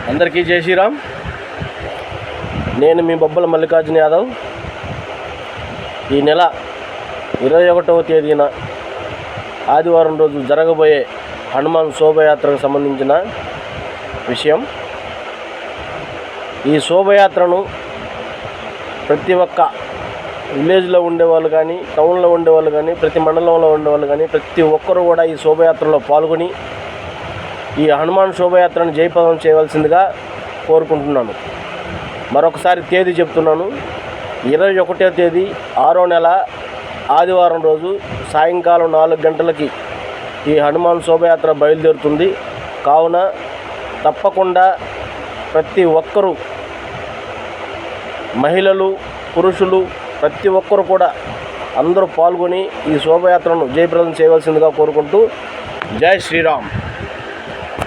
అందరికీ జై శ్రీరామ్. నేను మీ బొబ్బల మల్లికార్జున యాదవ్. ఈ నెల 21వ తేదీన ఆదివారం రోజు జరగబోయే హనుమాన్ శోభయాత్రకు సంబంధించిన విషయం. ఈ శోభయాత్రను ప్రతి ఒక్క విలేజ్లో ఉండేవాళ్ళు కానీ, టౌన్లో ఉండేవాళ్ళు కానీ, ప్రతి మండలంలో ఉండేవాళ్ళు కానీ, ప్రతి ఒక్కరూ కూడా ఈ శోభయాత్రలో పాల్గొని ఈ హనుమాన్ శోభయాత్రను జయప్రదం చేయవలసిందిగా కోరుకుంటున్నాను. మరొకసారి తేదీ చెప్తున్నాను. 21వ తేదీ 6వ నెల ఆదివారం రోజు సాయంకాలం 4 గంటలకి ఈ హనుమాన్ శోభయాత్ర బయలుదేరుతుంది. కావున తప్పకుండా ప్రతి ఒక్కరూ, మహిళలు, పురుషులు, ప్రతి ఒక్కరు కూడా అందరూ పాల్గొని ఈ శోభయాత్రను జయప్రదం చేయవలసిందిగా కోరుకుంటూ జై శ్రీరామ్.